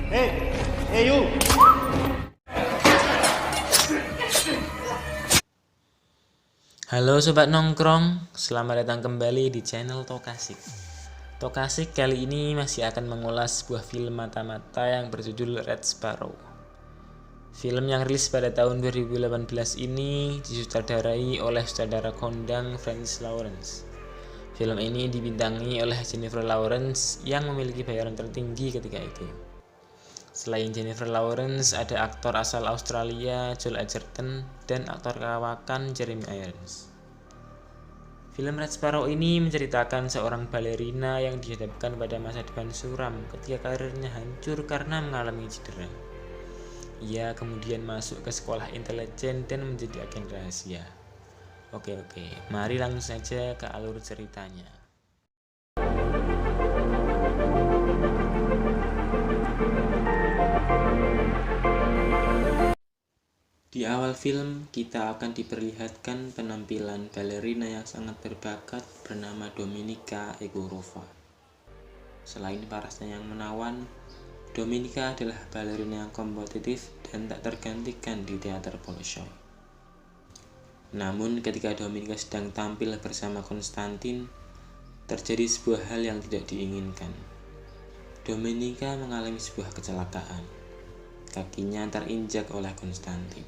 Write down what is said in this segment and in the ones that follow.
Hey, hey you. Halo Sobat Nongkrong, selamat datang kembali di channel Tokasik. Tokasik kali ini masih akan mengulas sebuah film mata-mata yang berjudul Red Sparrow. Film yang rilis pada tahun 2018 ini disutradarai oleh sutradara kondang Francis Lawrence. Film ini dibintangi oleh Jennifer Lawrence yang memiliki bayaran tertinggi ketika itu. Selain Jennifer Lawrence, ada aktor asal Australia Joel Edgerton dan aktor kawakan Jeremy Irons. Film Red Sparrow ini menceritakan seorang balerina yang dihadapkan pada masa depan suram ketika karirnya hancur karena mengalami cedera. Ia kemudian masuk ke sekolah intelijen dan menjadi agen rahasia. Oke, mari langsung saja ke alur ceritanya. Di awal film, kita akan diperlihatkan penampilan balerina yang sangat berbakat bernama Dominika Egorova. Selain parasnya yang menawan, Dominika adalah balerina yang kompetitif dan tak tergantikan di teater Bolshoi. Namun ketika Dominika sedang tampil bersama Konstantin, terjadi sebuah hal yang tidak diinginkan. Dominika mengalami sebuah kecelakaan. Kakinya terinjak oleh Konstantin.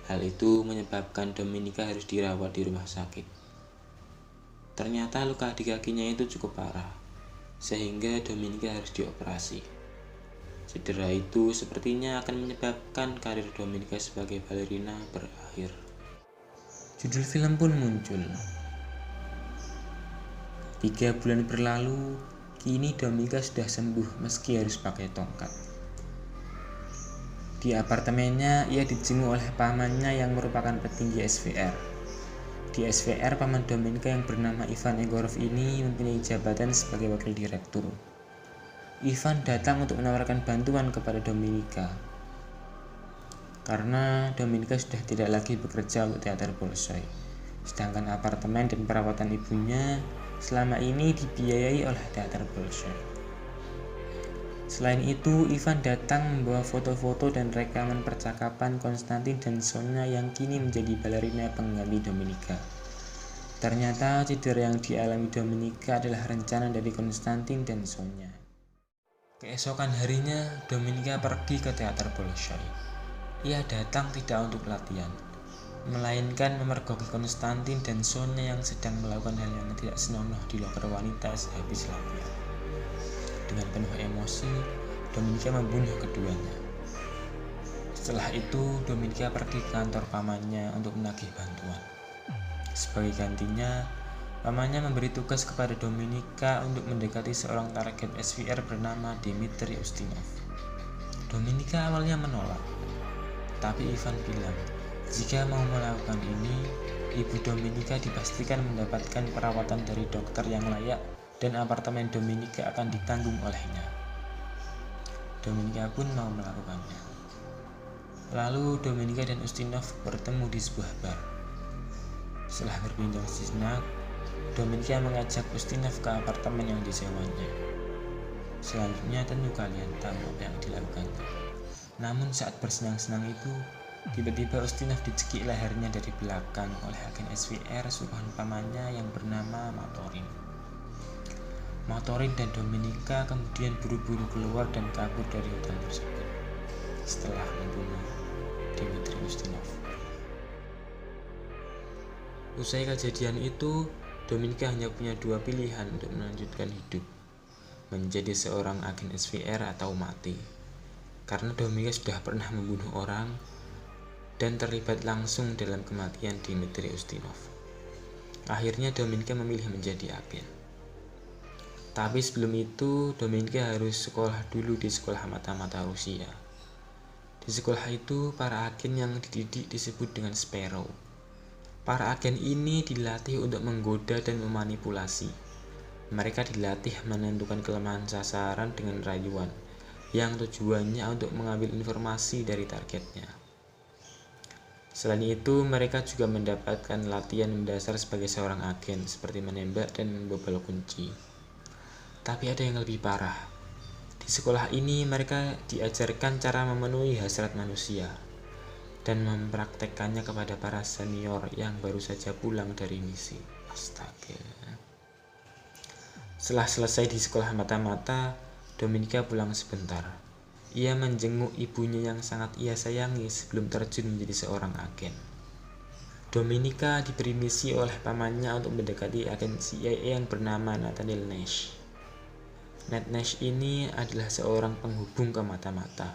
Hal itu menyebabkan Dominika harus dirawat di rumah sakit. Ternyata luka di kakinya itu cukup parah, sehingga Dominika harus dioperasi. Cedera itu sepertinya akan menyebabkan karir Dominika sebagai balerina berakhir. Judul film pun muncul. 3 bulan berlalu, kini Dominika sudah sembuh meski harus pakai tongkat. Di apartemennya, ia dijenguk oleh pamannya yang merupakan petinggi SVR. Di SVR, paman Dominika yang bernama Ivan Egorov ini mempunyai jabatan sebagai wakil direktur. Ivan datang untuk menawarkan bantuan kepada Dominika, karena Dominika sudah tidak lagi bekerja untuk teater Bolshoi. Sedangkan apartemen dan perawatan ibunya selama ini dibiayai oleh teater Bolshoi. Selain itu, Ivan datang membawa foto-foto dan rekaman percakapan Konstantin dan Sonya yang kini menjadi balerina pengganti Dominika. Ternyata cedera yang dialami Dominika adalah rencana dari Konstantin dan Sonya. Keesokan harinya, Dominika pergi ke teater Bolshoi. Ia datang tidak untuk latihan, melainkan memergoki Konstantin dan Sonya yang sedang melakukan hal yang tidak senonoh di loker wanita sehabis latihan. Dengan penuh emosi, Dominika membunuh keduanya. Setelah itu, Dominika pergi ke kantor pamannya untuk menagih bantuan. Sebagai gantinya, pamannya memberi tugas kepada Dominika untuk mendekati seorang target SVR bernama Dmitry Ustinov. Dominika awalnya menolak, tapi Ivan bilang, jika mau melakukan ini, ibu Dominika dipastikan mendapatkan perawatan dari dokter yang layak dan apartemen Dominika akan ditanggung olehnya. Dominika pun mau melakukannya. Lalu Dominika dan Ustinov bertemu di sebuah bar. Setelah berbincang sejenak, Dominika mengajak Ustinov ke apartemen yang disewanya. Selanjutnya tentu kalian tahu apa yang dilakukannya. Namun saat bersenang-senang itu, tiba-tiba Ustinov dicekik lehernya dari belakang oleh agen SVR suruhan pamannya yang bernama Matorin. Matorin dan Dominika kemudian buru-buru keluar dan kabur dari hotel tersebut setelah membunuh Dmitry Ustinov. Usai kejadian itu, Dominika hanya punya 2 pilihan untuk melanjutkan hidup, menjadi seorang agen SVR atau mati. Karena Dominika sudah pernah membunuh orang dan terlibat langsung dalam kematian Dmitry Ustinov. Akhirnya Dominika memilih menjadi agen. Tapi sebelum itu, Dominika harus sekolah dulu di sekolah mata-mata Rusia. Di sekolah itu, para agen yang dididik disebut dengan Sparrow. Para agen ini dilatih untuk menggoda dan memanipulasi. Mereka dilatih menentukan kelemahan sasaran dengan rayuan, yang tujuannya untuk mengambil informasi dari targetnya. Selain itu, mereka juga mendapatkan latihan mendasar sebagai seorang agen, seperti menembak dan membobol kunci. Tapi ada yang lebih parah. Di sekolah ini mereka diajarkan cara memenuhi hasrat manusia dan mempraktekkannya kepada para senior yang baru saja pulang dari misi. Astaga. Setelah selesai di sekolah mata-mata, Dominika pulang sebentar. Ia menjenguk ibunya yang sangat ia sayangi sebelum terjun menjadi seorang agen. Dominika diberi misi oleh pamannya untuk mendekati agen CIA yang bernama Nathaniel Nash. Ned Nash ini adalah seorang penghubung ke mata-mata.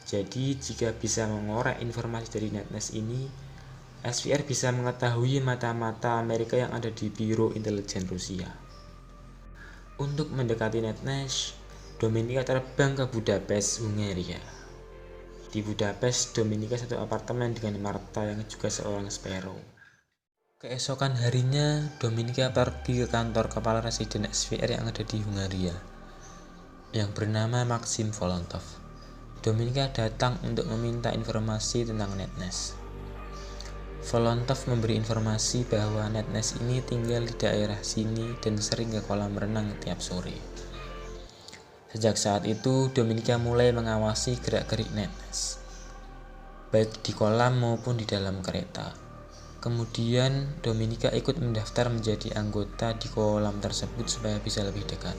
Jadi jika bisa mengorek informasi dari Ned Nash ini, SVR bisa mengetahui mata-mata Amerika yang ada di Biro Intelijen Rusia. Untuk mendekati Ned Nash, Dominika terbang ke Budapest, Hungaria. Di Budapest, Dominika satu apartemen dengan Marta yang juga seorang sparrow. Keesokan harinya, Dominika pergi ke kantor kepala residen SVR yang ada di Hungaria, yang bernama Maxim Volontov. Dominika datang untuk meminta informasi tentang Ned Nash. Volontov memberi informasi bahwa Ned Nash ini tinggal di daerah sini dan sering ke kolam renang tiap sore. Sejak saat itu, Dominika mulai mengawasi gerak-gerik Ned Nash, baik di kolam maupun di dalam kereta. Kemudian, Dominika ikut mendaftar menjadi anggota di kolam tersebut supaya bisa lebih dekat.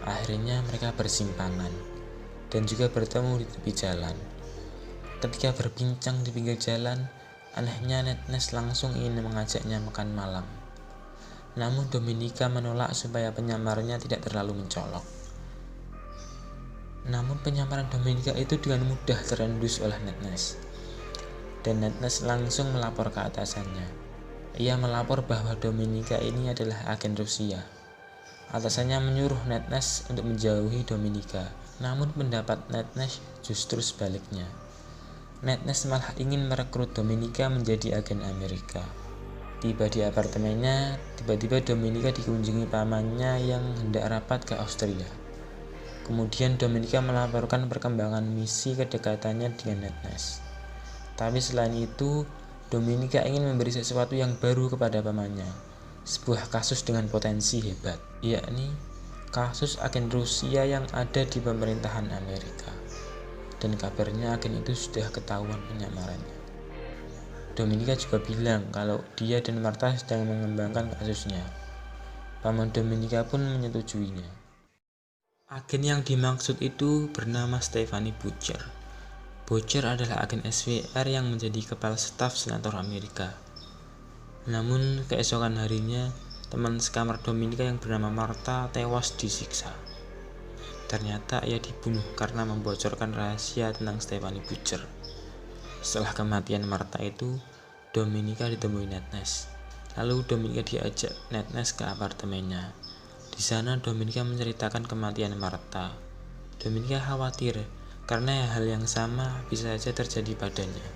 Akhirnya mereka bersimpangan dan juga bertemu di tepi jalan. Ketika berbincang di pinggir jalan, anehnya Ned Nash langsung ingin mengajaknya makan malam. Namun Dominika menolak supaya penyamarnya tidak terlalu mencolok. Namun penyamaran Dominika itu dengan mudah terendus oleh Ned Nash. Dan Ned Nash langsung melapor ke atasannya. Ia melapor bahwa Dominika ini adalah agen Rusia. Atasannya menyuruh Ned Nash untuk menjauhi Dominika. Namun pendapat Ned Nash justru sebaliknya. Ned Nash malah ingin merekrut Dominika menjadi agen Amerika. Tiba di apartemennya, tiba-tiba Dominika dikunjungi pamannya yang hendak rapat ke Austria. Kemudian Dominika melaporkan perkembangan misi kedekatannya dengan Ned Nash. Tapi selain itu, Dominika ingin memberi sesuatu yang baru kepada pamannya, sebuah kasus dengan potensi hebat, yakni kasus agen Rusia yang ada di pemerintahan Amerika. Dan kabarnya agen itu sudah ketahuan penyamarannya. Dominika juga bilang kalau dia dan Marta sedang mengembangkan kasusnya. Paman Dominika pun menyetujuinya. Agen yang dimaksud itu bernama Stephanie Butcher. Butcher adalah agen SVR yang menjadi kepala staf senator Amerika. Namun keesokan harinya, teman sekamar Dominika yang bernama Marta tewas disiksa. Ternyata ia dibunuh karena membocorkan rahasia tentang Stephanie Butcher. Setelah kematian Marta itu, Dominika ditemui Ned Nash. Lalu Dominika diajak Ned Nash ke apartemennya. Di sana Dominika menceritakan kematian Marta. Dominika khawatir karena hal yang sama bisa saja terjadi padanya.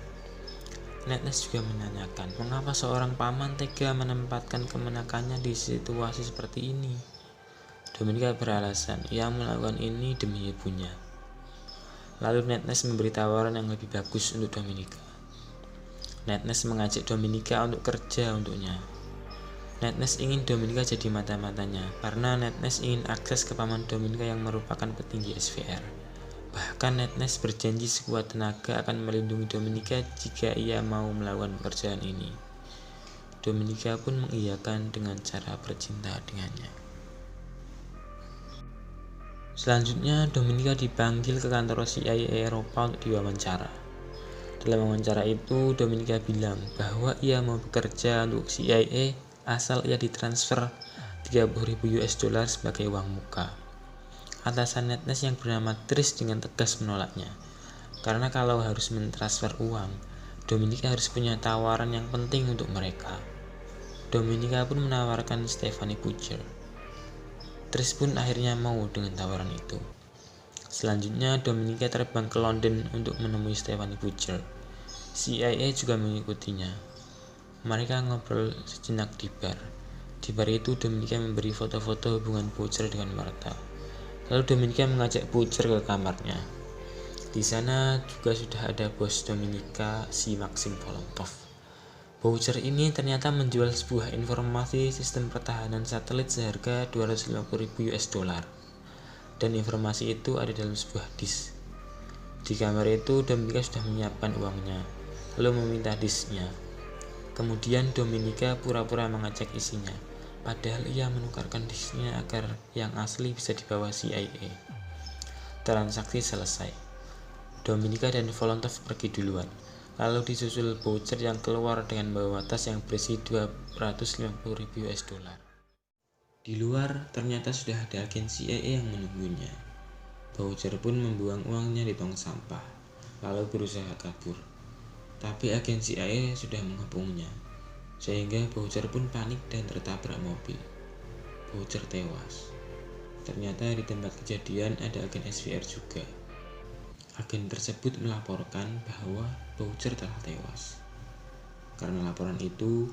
Ned Nash juga menanyakan mengapa seorang paman tega menempatkan kemenakannya di situasi seperti ini. Dominika beralasan ia melakukan ini demi ibunya. Lalu Ned Nash memberi tawaran yang lebih bagus untuk Dominika. Ned Nash mengajak Dominika untuk kerja untuknya. Ned Nash ingin Dominika jadi mata-matanya karena Ned Nash ingin akses ke paman Dominika yang merupakan petinggi SVR. Bahkan Ned Nash berjanji sekuat tenaga akan melindungi Dominika jika ia mau melakukan pekerjaan ini. Dominika pun mengiyakan dengan cara bercinta dengannya. Selanjutnya, Dominika dipanggil ke kantor CIA Eropa untuk diwawancara. Dalam wawancara itu, Dominika bilang bahwa ia mau bekerja untuk CIA asal ia ditransfer $30.000 sebagai uang muka. Atasan Ned Nash yang bernama Trish dengan tegas menolaknya, karena kalau harus mentransfer uang, Dominika harus punya tawaran yang penting untuk mereka. Dominika pun menawarkan Stephanie Butcher. Trish pun akhirnya mau dengan tawaran itu. Selanjutnya, Dominika terbang ke London untuk menemui Stephanie Butcher. CIA juga mengikutinya. Mereka ngobrol sejenak di bar. Di bar itu, Dominika memberi foto-foto hubungan Butcher dengan Marta. Lalu Dominika mengajak Butcher ke kamarnya. Di sana juga sudah ada bos Dominika, si Maxim Volontov. Butcher ini ternyata menjual sebuah informasi sistem pertahanan satelit seharga $250.000. dan informasi itu ada dalam sebuah disk. Di kamar itu Dominika sudah menyiapkan uangnya, lalu meminta disknya. Kemudian Dominika pura-pura mengecek isinya, padahal ia menukarkan disknya agar yang asli bisa dibawa CIA. Transaksi selesai. Dominika dan Volontov pergi duluan, lalu disusul Boucher yang keluar dengan membawa tas yang berisi $250.000. Di luar ternyata sudah ada agen CIA yang menunggunya. Boucher pun membuang uangnya di tong sampah, lalu berusaha kabur. Tapi agen CIA sudah mengepungnya, sehingga Boucher pun panik dan tertabrak mobil. Boucher tewas. Ternyata di tempat kejadian ada agen SVR juga. Agen tersebut melaporkan bahwa Boucher telah tewas. Karena laporan itu,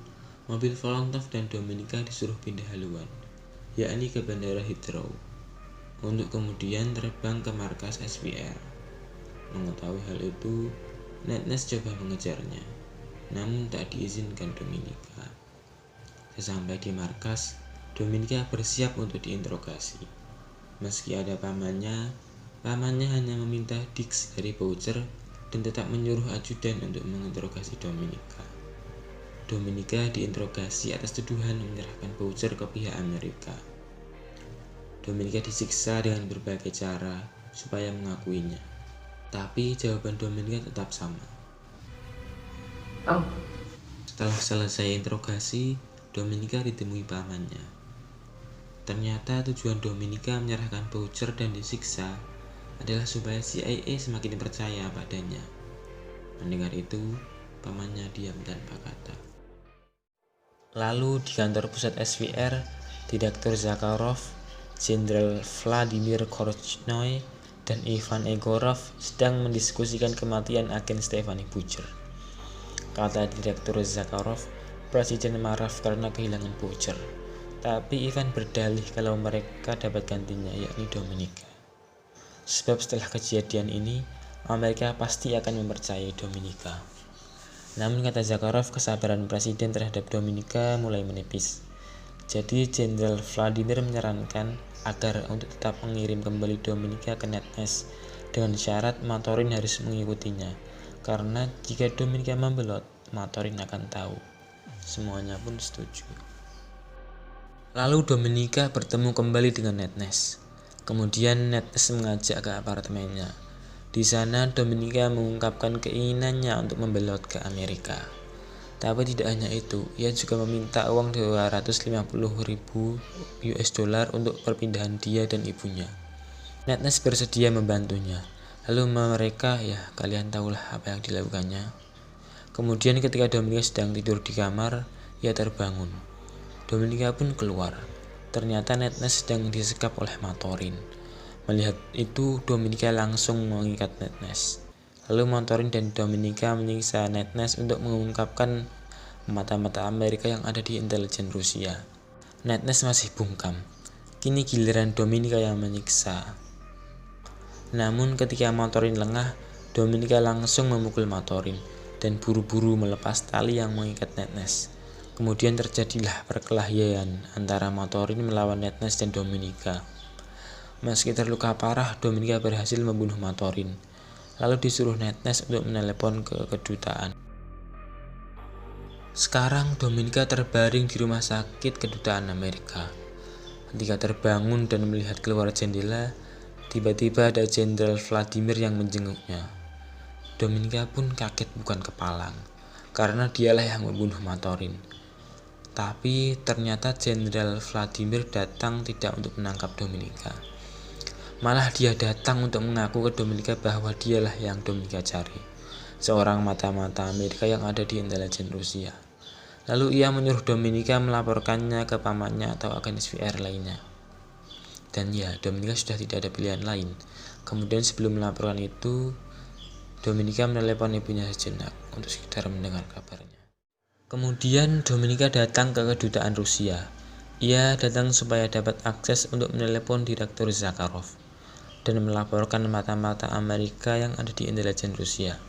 mobil Volontov dan Dominika disuruh pindah haluan, yakni ke Bandara Heathrow, untuk kemudian terbang ke markas SVR. Mengetahui hal itu, Netnes coba mengejarnya, namun tak diizinkan Dominika. Sesampai di markas, Dominika bersiap untuk diinterogasi. Meski ada pamannya hanya meminta disk dari Boucher dan tetap menyuruh ajudan untuk menginterogasi Dominika. Dominika diinterogasi atas tuduhan menyerahkan Boucher ke pihak Amerika. Dominika disiksa dengan berbagai cara supaya mengakuinya, tapi jawaban Dominika tetap sama. Setelah selesai interogasi, Dominika ditemui pamannya. Ternyata tujuan Dominika menyerahkan Boucher dan disiksa adalah supaya CIA semakin percaya padanya. Mendengar itu, pamannya diam tanpa kata. Lalu di kantor pusat SVR, Direktur Zakharov, Jenderal Vladimir Korchnoi, dan Ivan Egorov sedang mendiskusikan kematian agen Stephanie Boucher. Kata Direktur Zakharov, Presiden marah karena kehilangan Boucher. Tapi Ivan berdalih kalau mereka dapat gantinya, yakni Dominika. Sebab setelah kejadian ini, Amerika pasti akan mempercayai Dominika. Namun kata Zakharov, kesabaran Presiden terhadap Dominika mulai menipis. Jadi Jenderal Vladimir menyarankan agar untuk tetap mengirim kembali Dominika ke Netnes dengan syarat Matorin harus mengikutinya, karena jika Dominika membelot, Matorin akan tahu. Semuanya pun setuju. Lalu Dominika bertemu kembali dengan Netnes. Kemudian Netnes mengajak ke apartemennya. Di sana Dominika mengungkapkan keinginannya untuk membelot ke Amerika. Tapi tidak hanya itu, ia juga meminta uang $250.000 untuk perpindahan dia dan ibunya. Netnes bersedia membantunya. Lalu mereka, kalian tahulah apa yang dilakukannya. Kemudian ketika Dominika sedang tidur di kamar, ia terbangun. Dominika pun keluar. Ternyata Netnes sedang disekap oleh Matorin. Melihat itu, Dominika langsung mengikat Netnes. Lalu Matorin dan Dominika menyiksa Netnes untuk mengungkapkan mata-mata Amerika yang ada di intelijen Rusia. Netnes masih bungkam. Kini giliran Dominika yang menyiksa. Namun ketika Matorin lengah, Dominika langsung memukul Matorin dan buru-buru melepas tali yang mengikat Netnes. Kemudian terjadilah perkelahian antara Matorin melawan Netnes dan Dominika. Meski terluka parah, Dominika berhasil membunuh Matorin. Lalu disuruh Netnes untuk menelepon ke kedutaan. Sekarang Dominika terbaring di rumah sakit kedutaan Amerika. Ketika terbangun dan melihat keluar jendela, tiba-tiba ada Jenderal Vladimir yang menjenguknya. Dominika pun kaget bukan kepalang, karena dialah yang membunuh Matorin. Tapi ternyata Jenderal Vladimir datang tidak untuk menangkap Dominika. Malah dia datang untuk mengaku ke Dominika bahwa dialah yang Dominika cari, seorang mata-mata Amerika yang ada di intelijen Rusia. Lalu ia menyuruh Dominika melaporkannya ke pamannya atau agen SVR lainnya. Dan Dominika sudah tidak ada pilihan lain. Kemudian sebelum melaporkan itu, Dominika menelepon ibunya sejenak untuk sekedar mendengar kabarnya. Kemudian Dominika datang ke kedutaan Rusia. Ia datang supaya dapat akses untuk menelepon Direktur Zakharov dan melaporkan mata-mata Amerika yang ada di intelijen Rusia.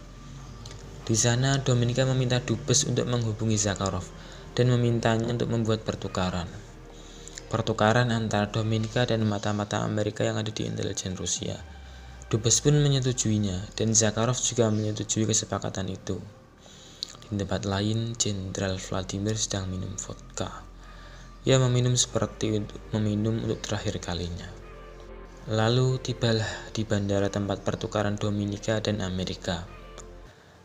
Di sana Dominika meminta dubes untuk menghubungi Zakharov dan memintanya untuk membuat pertukaran. pertukaran antara Dominika dan mata-mata Amerika yang ada di intelijen Rusia. Dubes pun menyetujuinya, dan Zakharov juga menyetujui kesepakatan itu. Di tempat lain, Jenderal Vladimir sedang minum vodka. Ia meminum seperti meminum untuk terakhir kalinya. Lalu tibalah di bandara tempat pertukaran Dominika dan Amerika.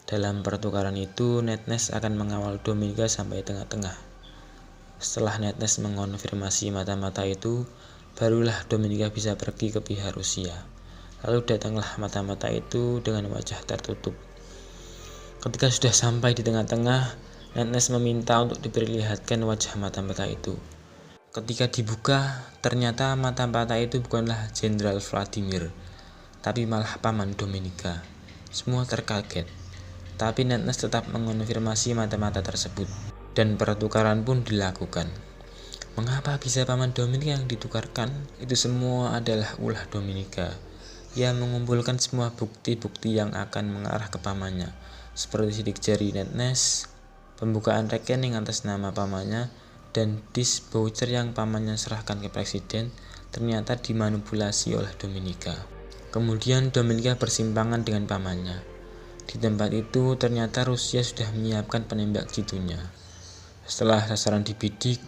Dalam pertukaran itu, Netnes akan mengawal Dominika sampai tengah-tengah. Setelah Netnes mengonfirmasi mata-mata itu, barulah Dominika bisa pergi ke pihak Rusia. Lalu datanglah mata-mata itu dengan wajah tertutup. Ketika sudah sampai di tengah-tengah, Netnes meminta untuk diperlihatkan wajah mata-mata itu. Ketika dibuka, ternyata mata-mata itu bukanlah Jenderal Vladimir, tapi malah paman Dominika. Semua terkaget, tapi Netnes tetap mengonfirmasi mata-mata tersebut, dan pertukaran pun dilakukan. Mengapa bisa paman Dominika yang ditukarkan? Itu semua adalah ulah Dominika. Ia mengumpulkan semua bukti-bukti yang akan mengarah ke pamannya, seperti sidik jari Netnes, pembukaan rekening atas nama pamannya, dan disk voucher yang pamannya serahkan ke presiden ternyata dimanipulasi oleh Dominika. Kemudian Dominika bersimpangan dengan pamannya. Di tempat itu ternyata Rusia sudah menyiapkan penembak jitunya. Setelah sasaran dibidik,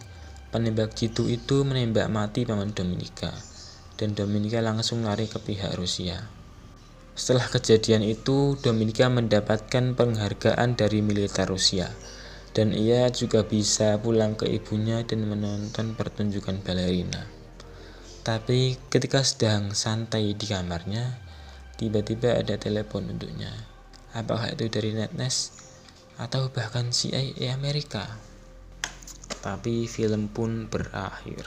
penembak jitu itu menembak mati paman Dominika, dan Dominika langsung lari ke pihak Rusia. Setelah kejadian itu, Dominika mendapatkan penghargaan dari militer Rusia, dan ia juga bisa pulang ke ibunya dan menonton pertunjukan balerina. Tapi ketika sedang santai di kamarnya, tiba-tiba ada telepon untuknya. Apakah itu dari Netnes atau bahkan CIA Amerika? Tapi film pun berakhir.